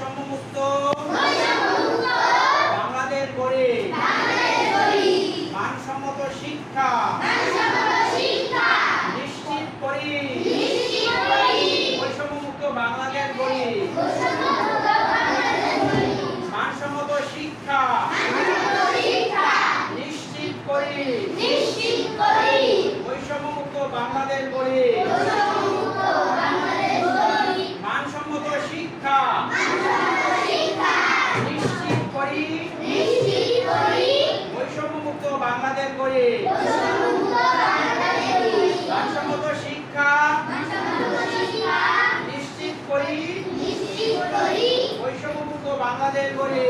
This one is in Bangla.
বৈষম্যমুক্ত বাংলাদেশ গড়ে মানসম্মত শিক্ষা নিশ্চিত করি বৈষম্যমুক্ত বাংলাদেশ গড়ে মানসম্মত শিক্ষা নিশ্চিত করি বৈষম্যমুক্ত বাংলাদেশ গড়ে মানসম্মত শিক্ষা নিশ্চিত করি বৈষম্যমুক্ত বাংলাদেশ গড়ে মানসম্মত শিক্ষা নিশ্চিত করি বৈষম্যমুক্ত বাংলাদেশ গড়ে